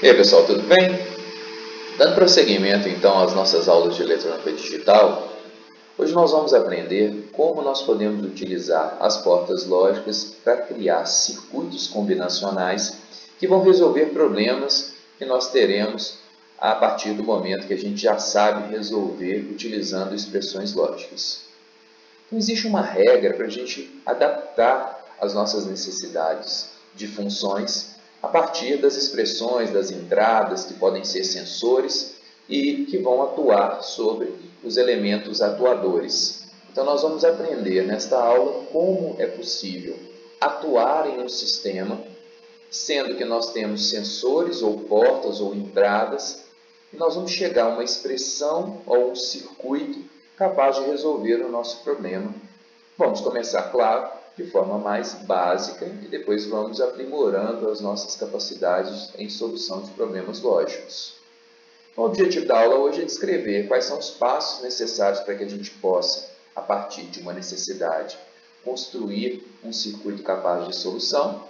E aí pessoal, tudo bem? Dando prosseguimento então às nossas aulas de eletrônica digital, hoje nós vamos aprender como nós podemos utilizar as portas lógicas para criar circuitos combinacionais que vão resolver problemas que nós teremos a partir do momento que a gente já sabe resolver utilizando expressões lógicas. Então existe uma regra para a gente adaptar as nossas necessidades de funções a partir das expressões, das entradas, que podem ser sensores e que vão atuar sobre os elementos atuadores. Então, nós vamos aprender nesta aula como é possível atuar em um sistema, sendo que nós temos sensores ou portas ou entradas, e nós vamos chegar a uma expressão ou um circuito capaz de resolver o nosso problema. Vamos começar, claro, de forma mais básica e depois vamos aprimorando as nossas capacidades em solução de problemas lógicos. O objetivo da aula hoje é descrever quais são os passos necessários para que a gente possa, a partir de uma necessidade, construir um circuito capaz de solução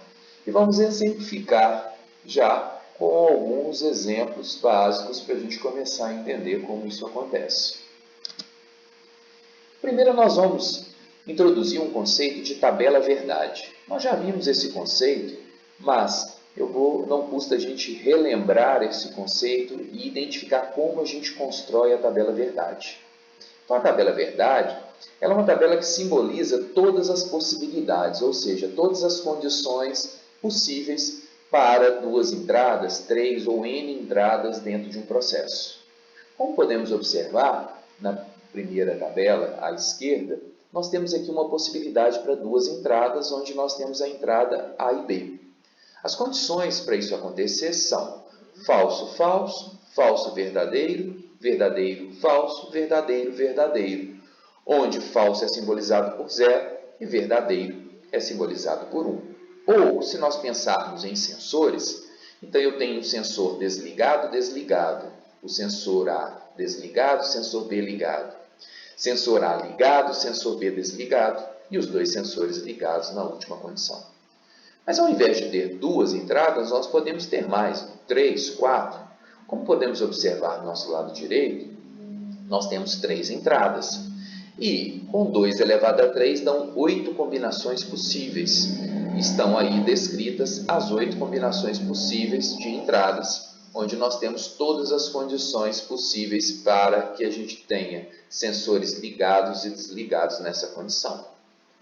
e vamos exemplificar já com alguns exemplos básicos para a gente começar a entender como isso acontece. Primeiro nós vamos introduzir um conceito de tabela verdade. Nós já vimos esse conceito, mas não custa a gente relembrar esse conceito e identificar como a gente constrói a tabela verdade. Então, a tabela verdade ela é uma tabela que simboliza todas as possibilidades, ou seja, todas as condições possíveis para duas entradas, três ou N entradas dentro de um processo. Como podemos observar, na primeira tabela à esquerda, nós temos aqui uma possibilidade para duas entradas, onde nós temos a entrada A e B. As condições para isso acontecer são falso, falso, falso, verdadeiro, verdadeiro, falso, verdadeiro, verdadeiro, onde falso é simbolizado por 0 e verdadeiro é simbolizado por 1. Ou, se nós pensarmos em sensores, então eu tenho o sensor desligado, desligado, o sensor A desligado, sensor B ligado. Sensor A ligado, sensor B desligado e os dois sensores ligados na última condição. Mas ao invés de ter duas entradas, nós podemos ter mais, 3, 4. Como podemos observar no nosso lado direito, nós temos 3 entradas. E com 2 elevado a 3 dão 8 combinações possíveis. Estão aí descritas as 8 combinações possíveis de entradas, onde nós temos todas as condições possíveis para que a gente tenha sensores ligados e desligados nessa condição.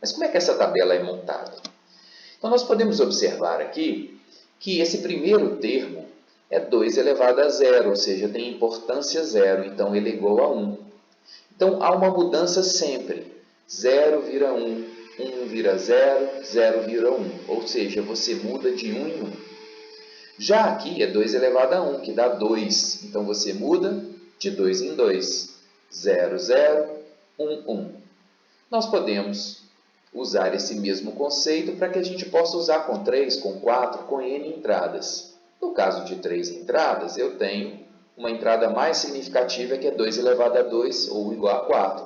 Mas como é que essa tabela é montada? Então, nós podemos observar aqui que esse primeiro termo é 2 elevado a 0, ou seja, tem importância 0, então ele é igual a 1. Então, há uma mudança sempre. 0 vira 1, 1 vira 0, 0 vira 1, ou seja, você muda de 1 em 1. Já aqui é 2 elevado a 1, que dá 2. Então, você muda de 2 em 2. 0, 0, 1, 1. Nós podemos usar esse mesmo conceito para que a gente possa usar com 3, com 4, com N entradas. No caso de 3 entradas, eu tenho uma entrada mais significativa que é 2 elevado a 2 ou igual a 4.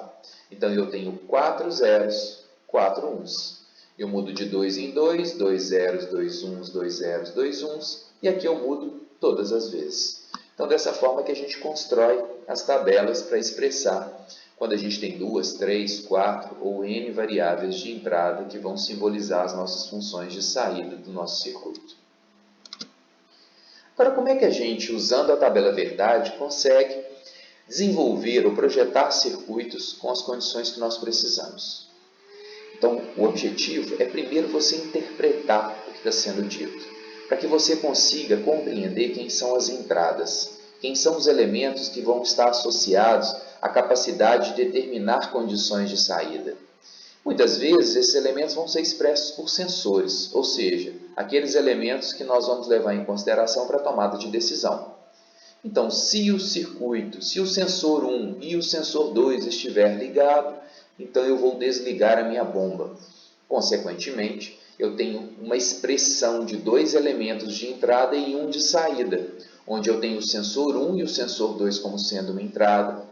Então, eu tenho 4 zeros, 4 uns. Eu mudo de 2 em 2, 2 zeros, 2 uns, 2 zeros, 2 uns. E aqui eu mudo todas as vezes. Então, dessa forma que a gente constrói as tabelas para expressar quando a gente tem 2, 3, 4 ou N variáveis de entrada que vão simbolizar as nossas funções de saída do nosso circuito. Agora, como é que a gente, usando a tabela verdade, consegue desenvolver ou projetar circuitos com as condições que nós precisamos? Então, o objetivo é primeiro você interpretar o que está sendo dito, para que você consiga compreender quem são as entradas, quem são os elementos que vão estar associados à capacidade de determinar condições de saída. Muitas vezes, esses elementos vão ser expressos por sensores, ou seja, aqueles elementos que nós vamos levar em consideração para a tomada de decisão. Então, se o circuito, se o sensor 1 e o sensor 2 estiver ligado, então eu vou desligar a minha bomba. Consequentemente, eu tenho uma expressão de 2 elementos de entrada e 1 de saída, onde eu tenho o sensor 1 e o sensor 2 como sendo uma entrada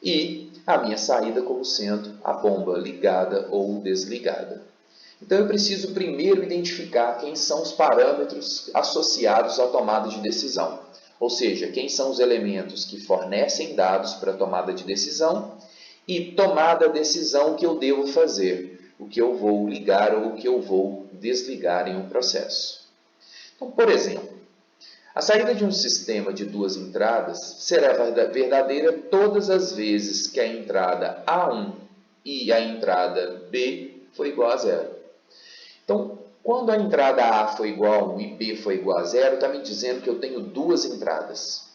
e a minha saída como sendo a bomba ligada ou desligada. Então, eu preciso primeiro identificar quem são os parâmetros associados à tomada de decisão. ou seja, quem são os elementos que fornecem dados para tomada de decisão, e tomada a decisão que eu devo fazer, o que eu vou ligar ou o que eu vou desligar em um processo. Então, por exemplo, a saída de um sistema de duas entradas será verdadeira todas as vezes que a entrada A1 e a entrada B for igual a zero. Então, quando a entrada A for igual a 1 e B for igual a zero, está me dizendo que eu tenho duas entradas.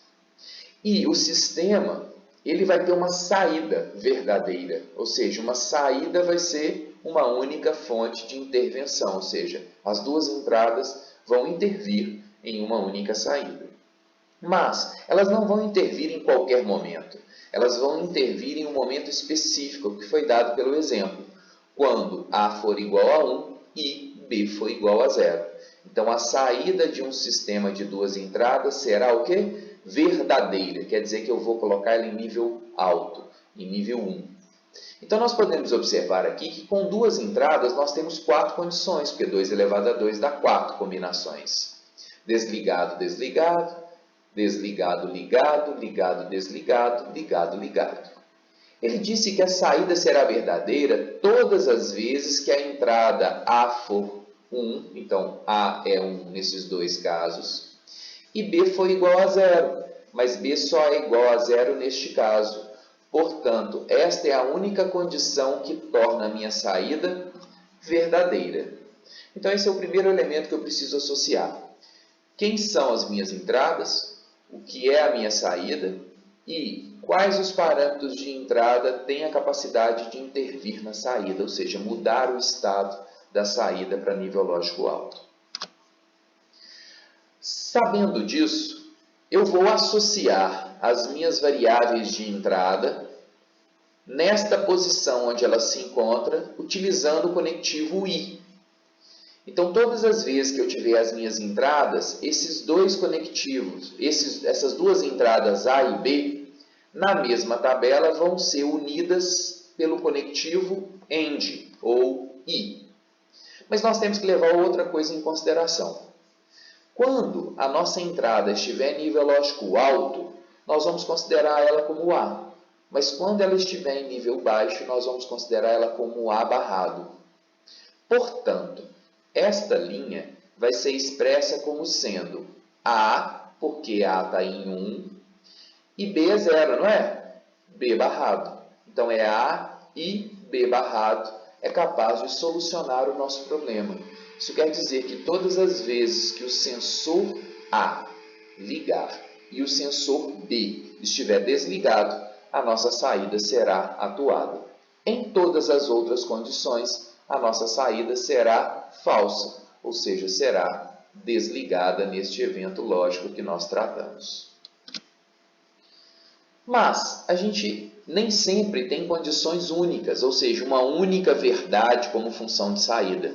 E o sistema ele vai ter uma saída verdadeira, ou seja, uma saída vai ser uma única fonte de intervenção, ou seja, as duas entradas vão intervir em uma única saída. Mas elas não vão intervir em qualquer momento, elas vão intervir em um momento específico, que foi dado pelo exemplo, quando A for igual a 1 e B for igual a zero. Então, a saída de um sistema de duas entradas será o quê? Verdadeira, quer dizer que eu vou colocar ela em nível alto, em nível 1. Então, nós podemos observar aqui que com duas entradas nós temos 4 condições, porque 2 elevado a 2 dá 4 combinações. Desligado, desligado, desligado, ligado, ligado, desligado, ligado, ligado. Ele disse que a saída será verdadeira todas as vezes que a entrada A for 1, então A é 1 nesses dois casos, e B for igual a zero, mas B só é igual a zero neste caso. Portanto, esta é a única condição que torna a minha saída verdadeira. Então, esse é o primeiro elemento que eu preciso associar. Quem são as minhas entradas? O que é a minha saída? E quais os parâmetros de entrada têm a capacidade de intervir na saída, ou seja, mudar o estado da saída para nível lógico alto. Sabendo disso, eu vou associar as minhas variáveis de entrada nesta posição onde ela se encontra, utilizando o conectivo I. Então, todas as vezes que eu tiver as minhas entradas, esses dois conectivos, essas duas entradas A e B, na mesma tabela vão ser unidas pelo conectivo AND, ou I. Mas nós temos que levar outra coisa em consideração. Quando a nossa entrada estiver em nível lógico alto, nós vamos considerar ela como A. Mas quando ela estiver em nível baixo, nós vamos considerar ela como A barrado. Portanto, esta linha vai ser expressa como sendo A, porque A está em 1, e B é zero, não é? B barrado. Então, é A e B barrado é capaz de solucionar o nosso problema. Isso quer dizer que todas as vezes que o sensor A ligar e o sensor B estiver desligado, a nossa saída será atuada. Em todas as outras condições, a nossa saída será falsa, ou seja, será desligada neste evento lógico que nós tratamos. Mas a gente nem sempre tem condições únicas, ou seja, uma única verdade como função de saída.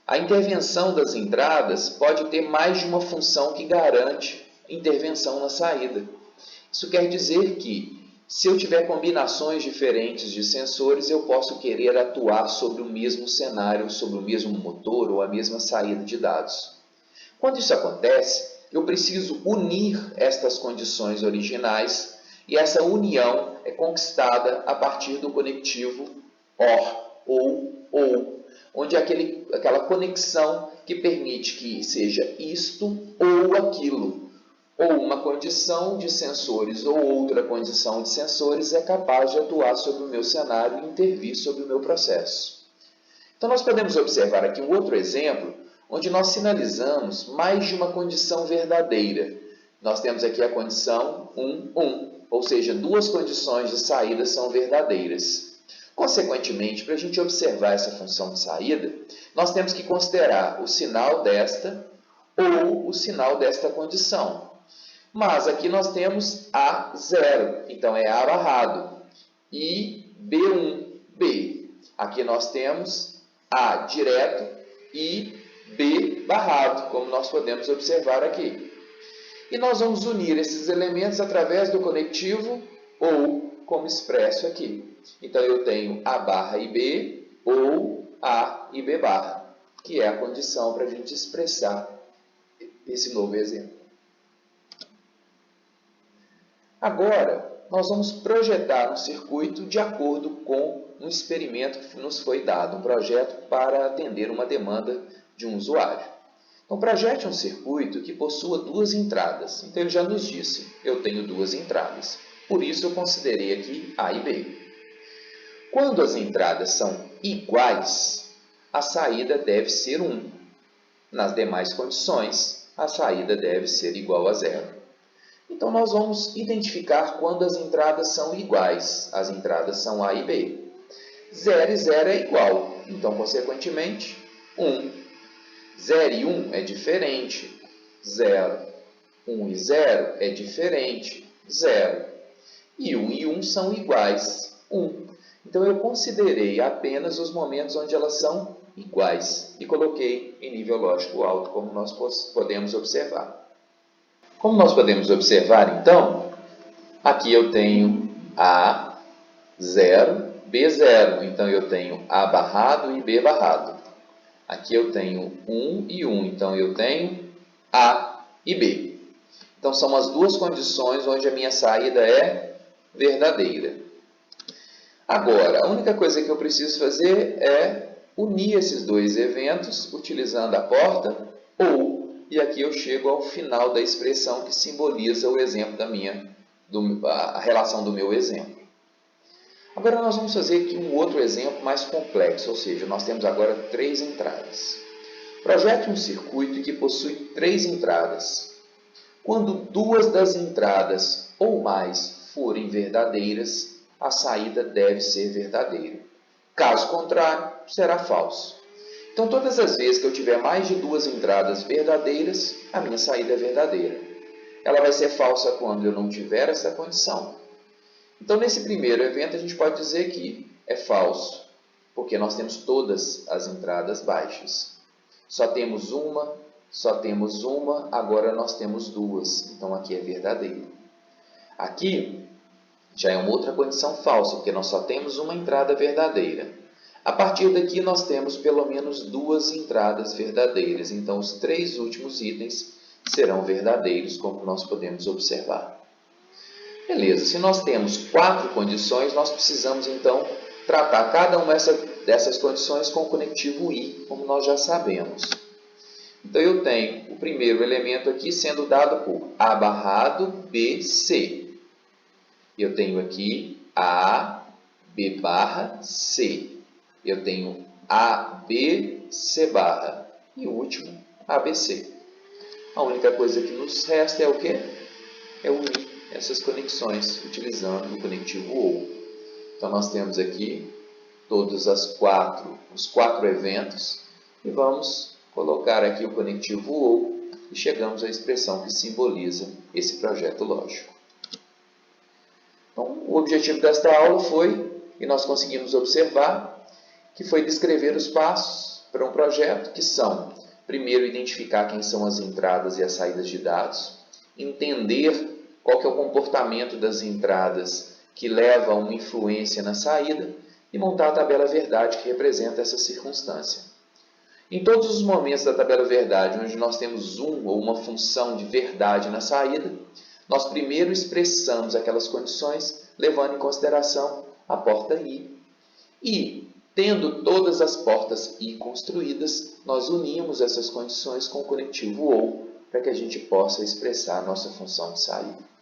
A intervenção das entradas pode ter mais de uma função que garante intervenção na saída. Isso quer dizer que, se eu tiver combinações diferentes de sensores, eu posso querer atuar sobre o mesmo cenário, sobre o mesmo motor ou a mesma saída de dados. Quando isso acontece, eu preciso unir estas condições originais e essa união é conquistada a partir do conectivo OR ou, onde é aquela conexão que permite que seja isto ou aquilo, ou uma condição de sensores ou outra condição de sensores é capaz de atuar sobre o meu cenário e intervir sobre o meu processo. Então, nós podemos observar aqui um outro exemplo, onde nós sinalizamos mais de uma condição verdadeira. Nós temos aqui a condição 1, ou seja, duas condições de saída são verdadeiras. Consequentemente, para a gente observar essa função de saída, nós temos que considerar o sinal desta ou o sinal desta condição. Mas aqui nós temos A0, então é A barrado, e B1, B. Aqui nós temos A direto e B barrado, como nós podemos observar aqui. E nós vamos unir esses elementos através do conectivo ou, como expresso aqui. Então, eu tenho A barra e B, ou A e B barra, que é a condição para a gente expressar esse novo exemplo. Agora, nós vamos projetar um circuito de acordo com um experimento que nos foi dado, um projeto para atender uma demanda de um usuário. Então, projete um circuito que possua duas entradas. Então, ele já nos disse, eu tenho duas entradas. Por isso, eu considerei aqui A e B. Quando as entradas são iguais, a saída deve ser 1. Nas demais condições, a saída deve ser igual a 0. Então, nós vamos identificar quando as entradas são iguais. As entradas são A e B. 0 e 0 é igual. Então, consequentemente, 1. 0 e 1 é diferente. 0. 1 e 0 é diferente. 0. E 1 e 1 são iguais. 1. Então, eu considerei apenas os momentos onde elas são iguais e coloquei em nível lógico alto, como nós podemos observar. Como nós podemos observar, então, aqui eu tenho A0, B0. Então, eu tenho A barrado e B barrado. Aqui eu tenho 1 e 1. Então, eu tenho A e B. Então, são as duas condições onde a minha saída é verdadeira. Agora, a única coisa que eu preciso fazer é unir esses dois eventos utilizando a porta ou. E aqui eu chego ao final da expressão que simboliza o exemplo a relação do meu exemplo. Agora nós vamos fazer aqui um outro exemplo mais complexo, ou seja, nós temos agora 3 entradas. Projete um circuito que possui 3 entradas. Quando 2 das entradas ou mais forem verdadeiras, a saída deve ser verdadeira. Caso contrário, será falso. Então, todas as vezes que eu tiver mais de 2 entradas verdadeiras, a minha saída é verdadeira. Ela vai ser falsa quando eu não tiver essa condição. Então, nesse primeiro evento, a gente pode dizer que é falso, porque nós temos todas as entradas baixas. Só temos uma, agora nós temos 2. Então, aqui é verdadeiro. Aqui já é uma outra condição falsa, porque nós só temos uma entrada verdadeira. A partir daqui, nós temos pelo menos 2 entradas verdadeiras. Então, os 3 últimos itens serão verdadeiros, como nós podemos observar. Beleza, se nós temos 4 condições, nós precisamos, então, tratar cada uma dessas condições com o conectivo I, como nós já sabemos. Então, eu tenho o primeiro elemento aqui sendo dado por A barrado, B, C. Eu tenho aqui A, B barra, C. Eu tenho AB, C barra e o último, ABC. A única coisa que nos resta é o quê? É unir essas conexões utilizando o conectivo OU. Então, nós temos aqui todos os 4 eventos e vamos colocar aqui o conectivo OU e chegamos à expressão que simboliza esse projeto lógico. Então, o objetivo desta aula foi, e nós conseguimos observar, que foi descrever os passos para um projeto, que são, primeiro, identificar quem são as entradas e as saídas de dados, entender qual que é o comportamento das entradas que leva a uma influência na saída e montar a tabela verdade que representa essa circunstância. Em todos os momentos da tabela verdade, onde nós temos ou uma função de verdade na saída, nós primeiro expressamos aquelas condições levando em consideração a porta I e, tendo todas as portas I construídas, nós unimos essas condições com o conectivo OU para que a gente possa expressar a nossa função de saída.